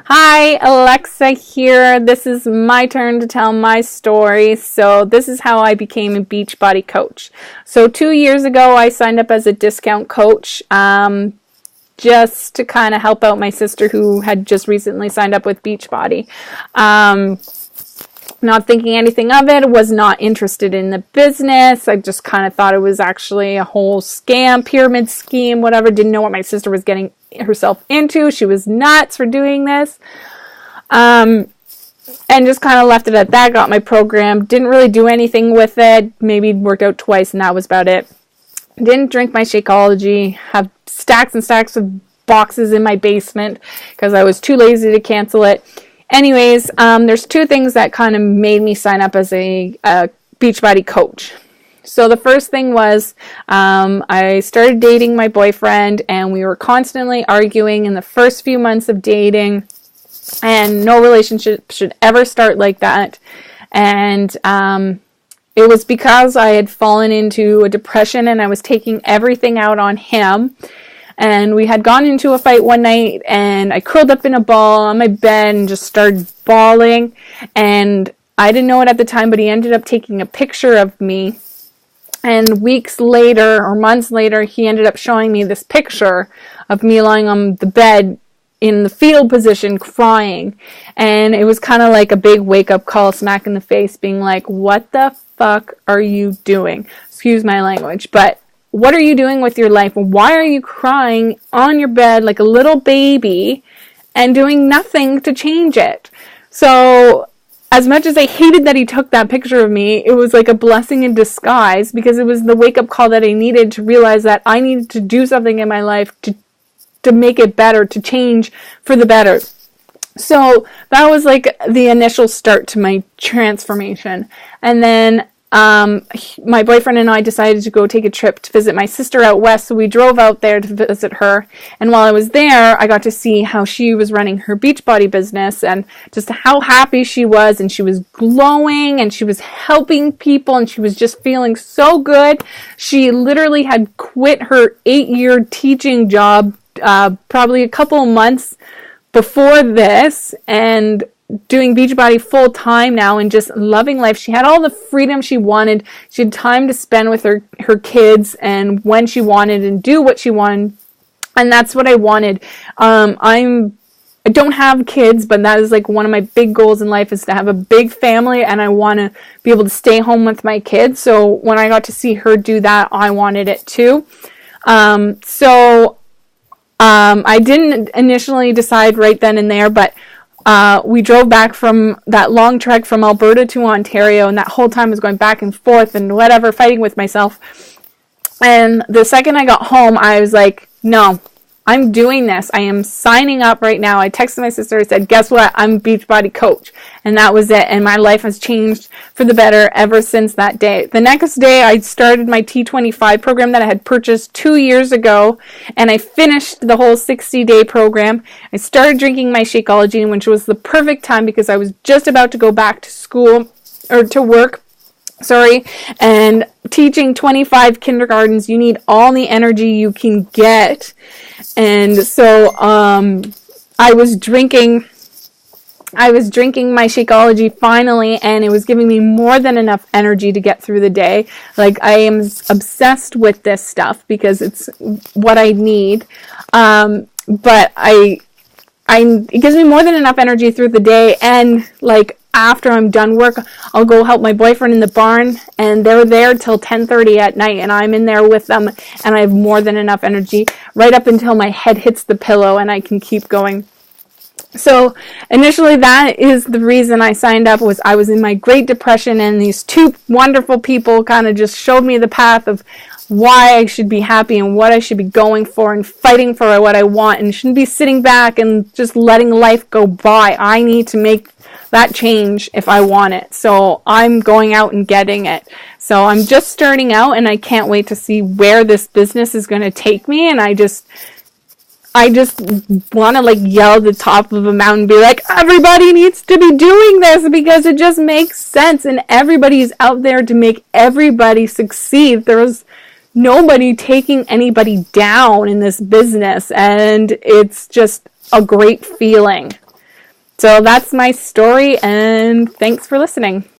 Hi, Alexa here. This is my turn to tell my story. So, this is how I became a Beachbody coach. So, 2 years ago, I signed up as a discount coach just to kind of help out my sister who had just recently signed up with Beachbody. Not thinking anything of it, was not interested in the business. I just kind of thought it was actually a whole scam, pyramid scheme, whatever. Didn't know what my sister was getting herself into. She was nuts for doing this. And just kind of left it at that. Got my program. Didn't really do anything with it. Maybe worked out twice and that was about it. Didn't drink my Shakeology. Have stacks and stacks of boxes in my basement because I was too lazy to cancel it. Anyways, there's two things that kind of made me sign up as a Beachbody coach. So the first thing was I started dating my boyfriend, and we were constantly arguing in the first few months of dating, and no relationship should ever start like that. And it was because I had fallen into a depression, and I was taking everything out on him. And we had gone into a fight one night, and I curled up in a ball on my bed and just started bawling. And I didn't know it at the time, but he ended up taking a picture of me. And weeks later, or months later, he ended up showing me this picture of me lying on the bed in the fetal position crying. And it was kind of like a big wake-up call, smack in the face, being like, what the fuck are you doing? Excuse my language, but what are you doing with your life? Why are you crying on your bed like a little baby and doing nothing to change it? So, as much as I hated that he took that picture of me, it was like a blessing in disguise because it was the wake-up call that I needed to realize that I needed to do something in my life to make it better, to change for the better. So, that was like the initial start to my transformation. And then my boyfriend and I decided to go take a trip to visit my sister out west, so we drove out there to visit her. And while I was there, I got to see how she was running her Beachbody business and just how happy she was, and she was glowing and she was helping people and she was just feeling so good. She literally had quit her 8-year teaching job probably a couple of months before this, and doing Beachbody full time now and just loving life. She had all the freedom she wanted. She had time to spend with her kids and when she wanted and do what she wanted. And that's what I wanted. I don't have kids, but that is like one of my big goals in life is to have a big family, and I want to be able to stay home with my kids. So when I got to see her do that, I wanted it too. I didn't initially decide right then and there, but we drove back from that long trek from Alberta to Ontario, and that whole time I was going back and forth and whatever, fighting with myself. And the second I got home, I was like, no, I'm doing this. I am signing up right now. I texted my sister. I said, guess what? I'm a Beachbody coach. And that was it. And my life has changed for the better ever since that day. The next day, I started my T25 program that I had purchased 2 years ago. And I finished the whole 60-day program. I started drinking my Shakeology, which was the perfect time because I was just about to go back to school or to work. And teaching 25 kindergartens, you need all the energy you can get. And so I was drinking my Shakeology finally, and it was giving me more than enough energy to get through the day. Like, I am obsessed with this stuff because it's what I need. But it gives me more than enough energy through the day, and like after I'm done work, I'll go help my boyfriend in the barn, and they're there till 10:30 at night, and I'm in there with them, and I have more than enough energy right up until my head hits the pillow, and I can keep going. So initially, that is the reason I signed up. Was I was in my Great Depression, and these two wonderful people kind of just showed me the path of why I should be happy and what I should be going for and fighting for what I want, and shouldn't be sitting back and just letting life go by. I need to make that change if I want it. So I'm going out and getting it. So I'm just starting out, and I can't wait to see where this business is going to take me. And I just want to like yell at the top of a mountain and be like, everybody needs to be doing this because it just makes sense, and everybody's out there to make everybody succeed. There's nobody taking anybody down in this business, and it's just a great feeling. So that's my story, and thanks for listening.